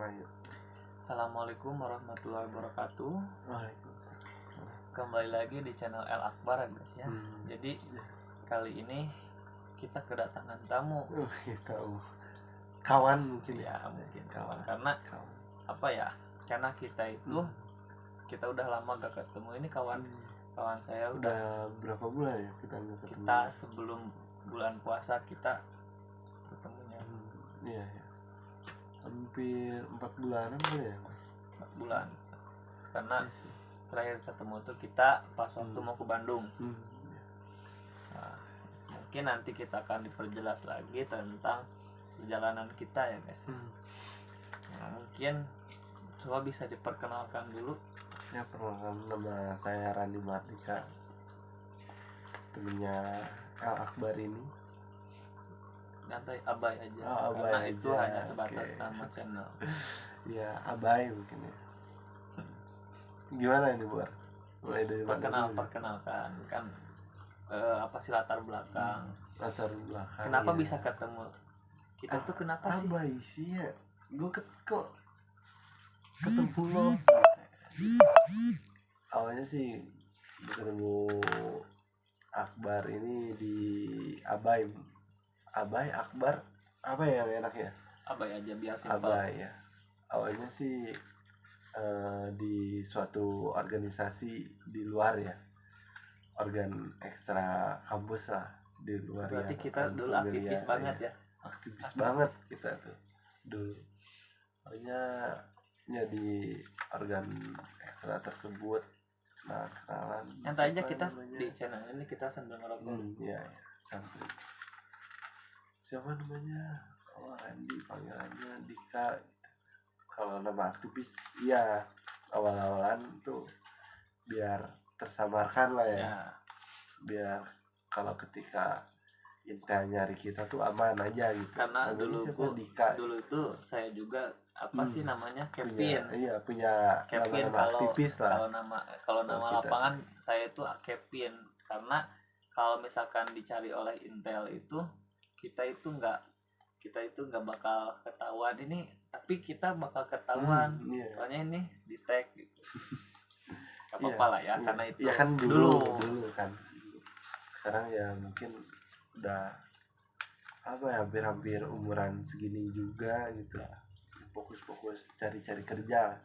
Ayo. Assalamualaikum warahmatullahi wabarakatuh. Waalaikumsalam. Kembali lagi di channel El Akbar guys ya. Jadi kali ini kita kedatangan tamu. Tahu. Kawan mungkin Mungkin kawan. Karena apa ya? Karena kita itu kita udah lama gak ketemu. Ini kawan saya udah berapa bulan ya kita nggak ketemu. Kita sebelum bulan puasa kita ketemunya. Iya. Hampir 4 bulanan kali ya. 4 bulan. Karena terakhir ketemu tuh kita pas waktu mau ke Bandung. Nah, mungkin nanti kita akan diperjelas lagi tentang perjalanan kita ya guys. Nah, mungkin coba bisa diperkenalkan dulu. Ya, perkenalkan, nama saya Randi Mardika, temennya El Akbar ini. Nanti Abai aja, Abai karena aja. itu hanya sebatas nama channel. Ya, Abai mungkin ya. Gimana ini buat mulai dari mana? Perkenalkan kan apa sih latar belakang? Latar belakang. Kenapa ya. bisa ketemu? Kita tuh kenapa sih? Abai sih ya. Gue kok ketemu lo. Awalnya sih ketemu Akbar ini di Abai Akbar, apa ya yang enak ya? Abai aja biar simpel. Abai ya. Awalnya sih di suatu organisasi di luar ya, organ ekstra kampus lah di luar. Berarti ya, kita dulu aktivis banget ya. Aktivis banget kita tuh dulu. Pokoknya ya di organ ekstra tersebut. Nah, kenalan. Nyantai aja kita namanya? Di channel ini kita sambil ngerokok. Iya, santai. Siapa namanya? Oh, Randy, panggilannya Dika. Kalau nama aktivis, iya awal-awalan tuh biar tersamarkan lah ya. Biar kalau ketika Intel nyari kita tuh aman aja gitu. Karena dulu Dika. Dulu itu saya juga sih namanya Kevin. Punya Kevin. nama aktivis lah. Kalau nama lapangan saya itu Kevin, karena kalau misalkan dicari oleh Intel itu kita itu nggak bakal ketahuan ini, tapi kita bakal ketahuan. Soalnya ini di tag gitu. Gak apa-apa lah ya, karena itu ya kan dulu kan. Sekarang ya mungkin udah hampir umuran segini juga gitu. Fokus cari kerja.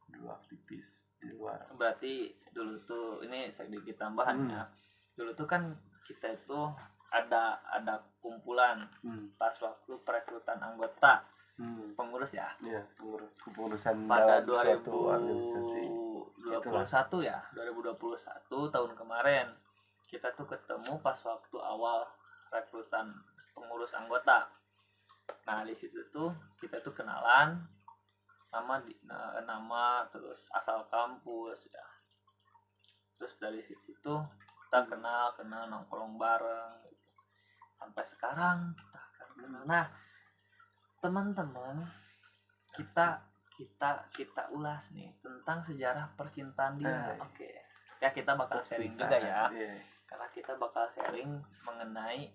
Dulu aktivis di luar. Berarti dulu tuh ini sedikit tambahan ya. Dulu tuh kan kita itu ada kumpulan pas waktu perekrutan anggota pengurus ya. Iya, kepengurusan pada suatu organisasi. 2021 tahun kemarin kita tuh ketemu pas waktu awal rekrutan pengurus anggota. Nah, di situ tuh kita tuh kenalan nama terus asal kampus ya. Terus dari situ tuh kita kenal nongkrong bareng gitu. Sampai sekarang kita akan kenal. Nah, teman-teman, kita ulas nih tentang sejarah percintaan dia. Oke. Ya, kita bakal sharing juga ya. Karena kita bakal sharing mengenai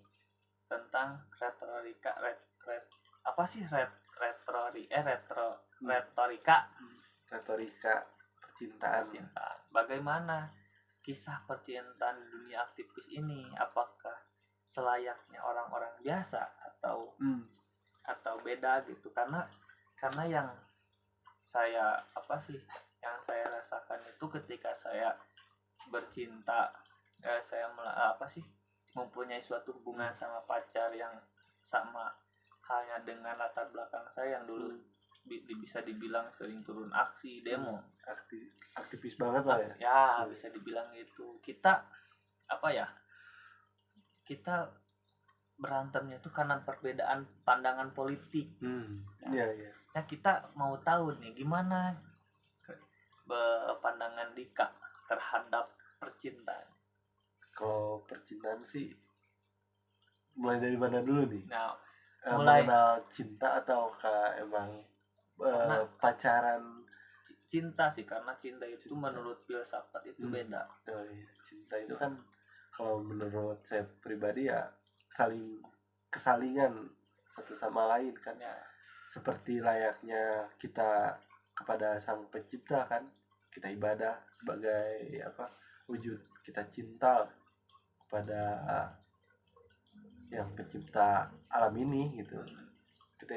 tentang retorika percintaan. Bagaimana kisah percintaan di dunia aktivis ini? Apakah selayaknya orang-orang biasa atau beda gitu? Karena yang saya rasakan itu ketika saya bercinta, saya mempunyai suatu hubungan sama pacar yang sama halnya dengan latar belakang saya yang dulu bisa dibilang sering turun aksi demo, aktivis banget lah ya. Ya, bisa dibilang gitu. Kita berantemnya itu karena perbedaan pandangan politik. Nah, kita mau tahu nih gimana pandangan Dika terhadap percintaan. Kalau percintaan sih mulai dari mana dulu nih? Nah, mengenal cinta atau emang pacaran? Cinta sih, karena cinta itu menurut filsafat itu beda. Cinta itu kan kalau menurut saya pribadi ya kesalingan satu sama lain kan ya. seperti layaknya kita kepada sang pencipta kan, kita ibadah sebagai apa, wujud kita cinta kepada yang pencipta alam ini gitu. Kita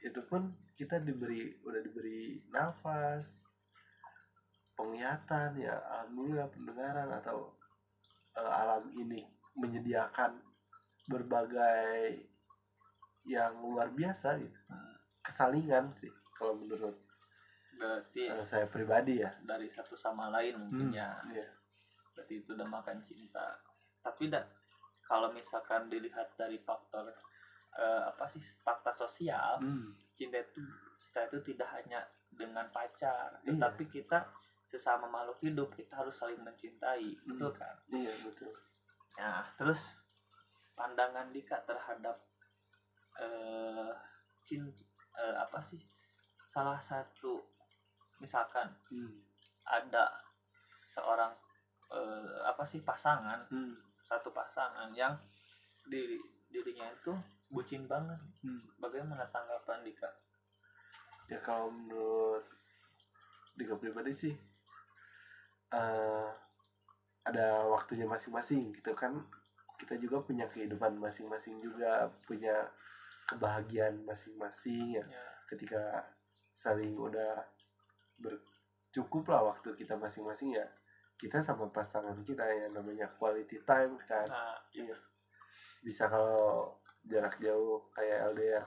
itu pun kita udah diberi nafas, penglihatan ya, alhamdulillah, pendengaran, atau alam ini menyediakan berbagai yang luar biasa gitu. Kesalingan sih kalau menurut Berarti saya pribadi ya. dari satu sama lain mungkin ya. Iya. Berarti itu udah makan cinta. Tapi kalau misalkan dilihat dari faktor fakta sosial, cinta itu tidak hanya dengan pacar, tetapi kita sesama makhluk hidup kita harus saling mencintai, betul kan? Iya, betul. Nah, terus pandangan Dika terhadap salah satu, misalkan ada seorang pasangan, satu pasangan yang dirinya itu bucin banget. Bagaimana tanggapan Dika? Ya kalau menurut Dika pribadi sih ada waktunya masing-masing gitu kan. Kita juga punya kehidupan masing-masing, juga punya kebahagiaan masing-masing ya. Ketika saling udah bercukup lah waktu kita masing-masing ya, kita sama pasangan kita ya, namanya quality time kan. Iya. Bisa kalau jarak jauh kayak LDR.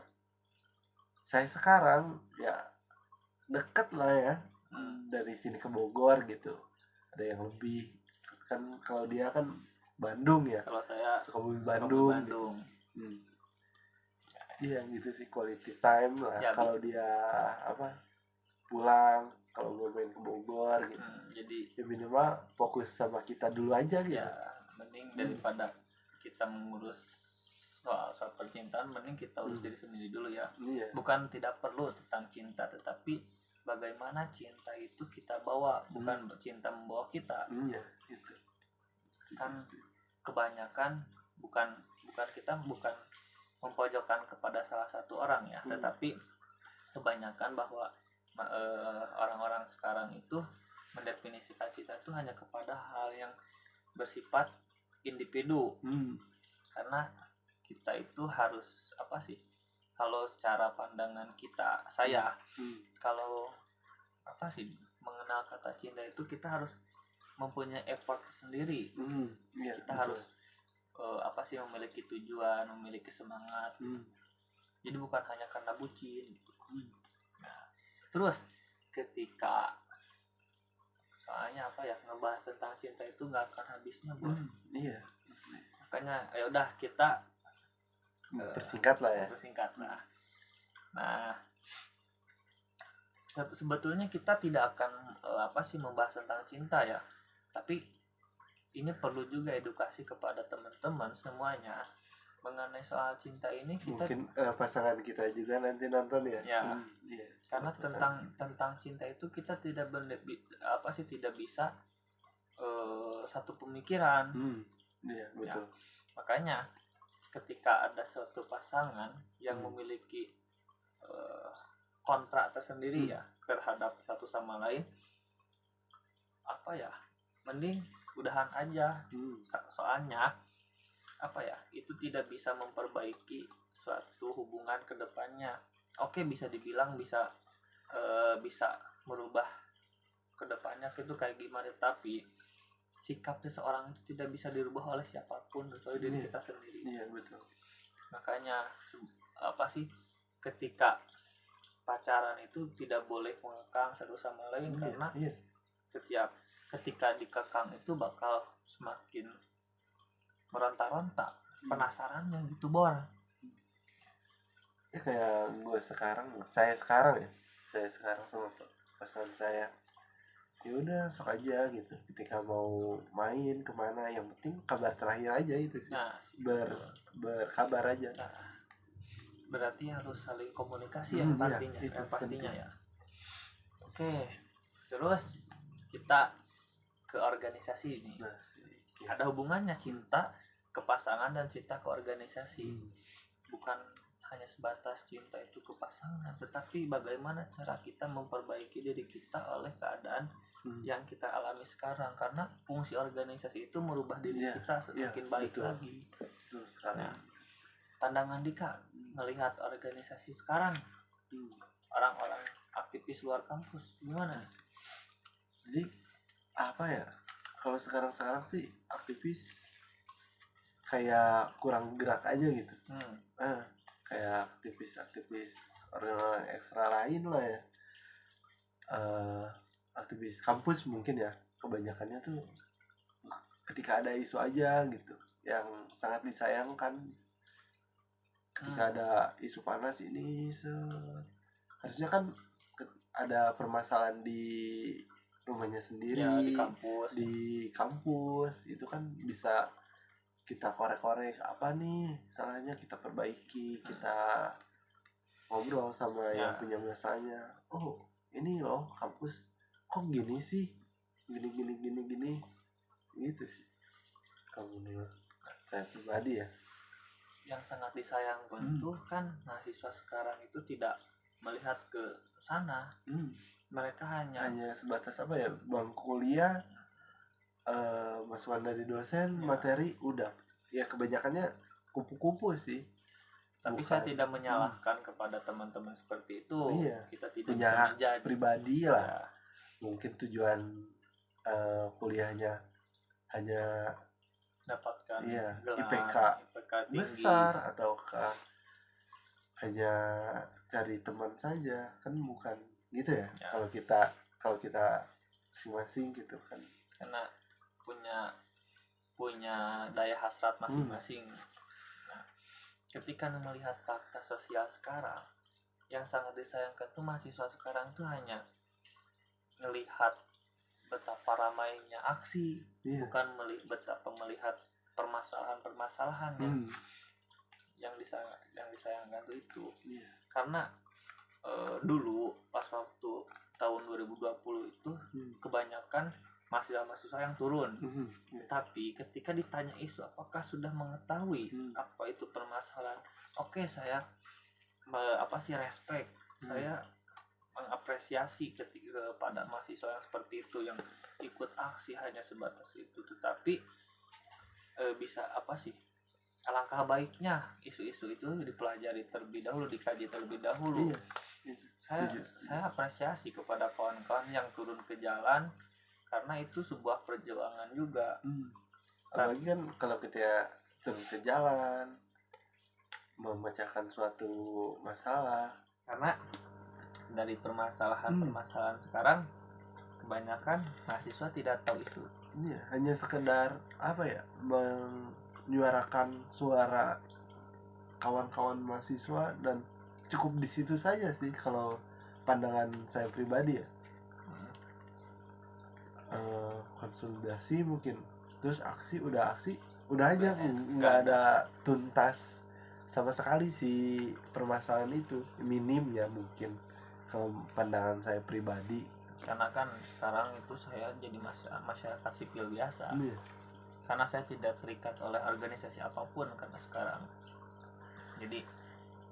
Saya sekarang ya deket lah ya, dari sini ke Bogor gitu. Ada yang lebih kan, kalau dia kan Bandung ya. Kalau saya Sukabumi Bandung. Gitu. Iya gitu sih, quality time lah. Ya, kalau dia pulang, kalau gue main ke Bogor gitu. Jadi ya minimal fokus sama kita dulu aja gitu. Ya, mending daripada kita mengurus soal percintaan, mending kita urus diri sendiri dulu ya. Bukan tidak perlu tentang cinta, tetapi bagaimana cinta itu kita bawa, bukan cinta membawa kita. Iya, gitu. Kan kebanyakan bukan mempojokkan kepada salah satu orang ya, tetapi kebanyakan bahwa orang-orang sekarang itu mendefinisikan cinta itu hanya kepada hal yang bersifat individu. Karena kita itu harus kalau secara pandangan saya kalau mengenal kata cinta itu kita harus mempunyai effort sendiri. Kita harus memiliki tujuan, memiliki semangat. Jadi bukan hanya karena bucin gitu. Nah, terus ketika soalnya ngebahas tentang cinta itu nggak akan habisnya, Bro. Iya. Makanya ya udah kita persingkat lah ya. Nah, sebetulnya kita tidak akan membahas tentang cinta ya, tapi ini perlu juga edukasi kepada teman-teman semuanya mengenai soal cinta ini. Kita mungkin pasangan kita juga nanti nonton ya. Iya. Karena tentang cinta itu kita tidak bisa satu pemikiran. Iya, betul. Ya. Makanya ketika ada suatu pasangan yang memiliki kontrak tersendiri ya terhadap satu sama lain, mending udahan aja. Soalnya itu tidak bisa memperbaiki suatu hubungan ke depannya. Oke, bisa dibilang bisa merubah ke depannya itu kayak gimana, tapi sikap seseorang itu tidak bisa dirubah oleh siapapun kecuali diri kita sendiri. Iya, betul. Makanya ketika pacaran itu tidak boleh mengekang satu sama lain, karena ketika dikekang itu bakal semakin meronta-ronta penasarannya gitu, Bor. Ya kayak saya sekarang sama pasangan saya, ya udah sok aja gitu. Ketika mau main kemana, yang penting kabar terakhir aja itu sih. Berkabar aja. Berarti harus saling komunikasi pastinya ya. Oke, terus kita ke organisasi ini. Ada hubungannya cinta ke pasangan dan cinta ke organisasi. Bukan hanya sebatas cinta itu ke pasangan, tetapi bagaimana cara kita memperbaiki diri kita oleh keadaan yang kita alami sekarang, karena fungsi organisasi itu merubah diri kita semakin baik lagi. Nah, pandangan Dika melihat organisasi sekarang, orang-orang aktivis luar kampus gimana? Jadi apa ya, kalau sekarang sih aktivis kayak kurang gerak aja gitu. Kayak aktivis orang ekstra lain lah ya, aktivis kampus mungkin ya, kebanyakannya tuh ketika ada isu aja gitu yang sangat disayangkan. Ketika ada isu panas ini harusnya kan ada permasalahan di rumahnya sendiri ya, di kampus itu kan bisa kita korek-korek, apa nih salahnya, kita perbaiki, kita ngobrol sama yang punya masanya. Oh ini loh kampus kok gini sih, gini gitu sih. Kalau menurut saya pribadi ya, yang sangat disayangkan tuh kan mahasiswa sekarang itu tidak melihat ke sana. Mereka hanya sebatas apa ya, bangku kuliah, masukan dari dosen, materi udah ya, kebanyakannya kupu-kupu sih. Tapi saya tidak menyalahkan kepada teman-teman seperti itu. Kita tidak punya bisa menjadi pribadi lah. Mungkin tujuan kuliahnya hanya dapatkan gelar IPK tinggi besar, ataukah hanya cari teman saja, kan bukan gitu ya. Kalau kita masing-masing gitu kan, karena punya daya hasrat masing-masing. Nah, ketika melihat fakta sosial sekarang, yang sangat disayangkan tuh mahasiswa sekarang tuh hanya melihat betapa ramainya aksi, bukan betapa melihat permasalahan yang disayangkan tuh itu. Karena dulu pas waktu tahun 2020 itu kebanyakan mahasiswa yang turun. Tapi ketika ditanya isu apakah sudah mengetahui apa itu permasalahan, oke, saya respect, saya mengapresiasi kepada mahasiswa yang seperti itu, yang ikut aksi hanya sebatas itu. Tetapi bisa alangkah baiknya isu-isu itu dipelajari terlebih dahulu, dikaji terlebih dahulu. Saya apresiasi kepada kawan-kawan yang turun ke jalan, karena itu sebuah perjuangan juga. Apalagi kan kalau kita turun ke jalan memecahkan suatu masalah, karena dari permasalahan sekarang kebanyakan mahasiswa tidak tahu itu. Hanya sekedar menyuarakan suara kawan-kawan mahasiswa, dan cukup di situ saja sih kalau pandangan saya pribadi ya. Konsolidasi mungkin, terus aksi udah aja, nggak ada tuntas sama sekali si permasalahan itu, minim ya mungkin kalau pandangan saya pribadi. Karena kan sekarang itu saya jadi masyarakat sipil biasa, karena saya tidak terikat oleh organisasi apapun karena sekarang. Jadi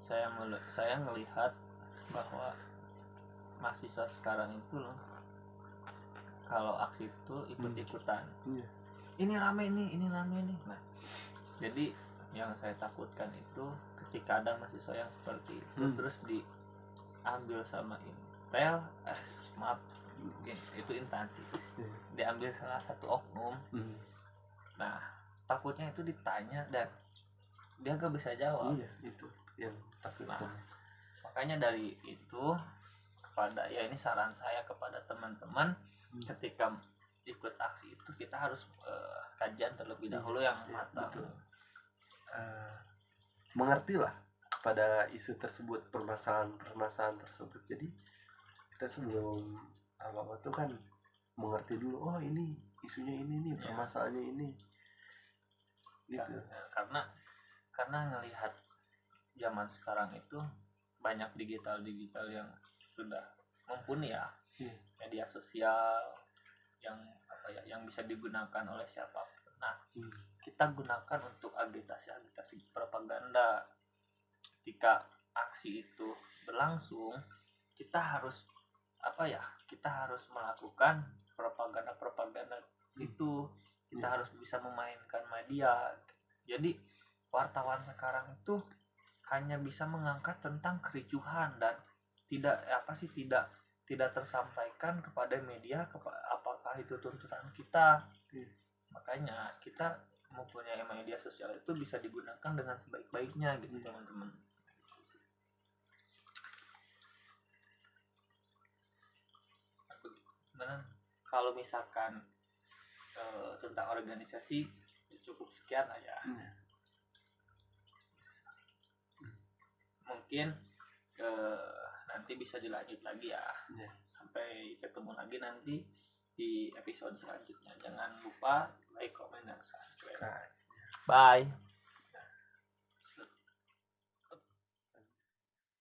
saya melihat bahwa mahasiswa sekarang itu loh, kalau aksi itu ikut-ikutan. Ini rame nih. Nah, jadi yang saya takutkan itu ketika ada mahasiswa yang seperti itu terus diambil sama Intel, itu instansi, diambil salah satu oknum. Nah, takutnya itu ditanya dan dia gak bisa jawab. Itu yang takut. Makanya dari itu, ini saran saya kepada teman-teman, ketika ikut aksi itu kita harus kajian terlebih dahulu yang matang. Mengertilah kepada isu tersebut, permasalahan tersebut. Jadi kita sebelum apa tuh kan mengerti dulu, oh ini isunya ini nih, permasalahannya ini gitu. Karena ngelihat zaman sekarang itu banyak digital yang sudah mumpuni ya. Media sosial yang bisa digunakan oleh siapapun. Nah, kita gunakan untuk agitasi propaganda. Ketika aksi itu berlangsung, kita harus kita harus melakukan propaganda itu. Kita harus bisa memainkan media. Jadi wartawan sekarang itu hanya bisa mengangkat tentang kericuhan dan tidak tersampaikan kepada media apakah itu tuntutan kita. Makanya kita mempunyai media sosial itu bisa digunakan dengan sebaik-baiknya gitu teman-teman. Kalau misalkan tentang organisasi cukup sekian lah ya. Mungkin nanti bisa dilanjut lagi ya. Sampai ketemu lagi nanti di episode selanjutnya. Jangan lupa like, comment, dan subscribe. Bye.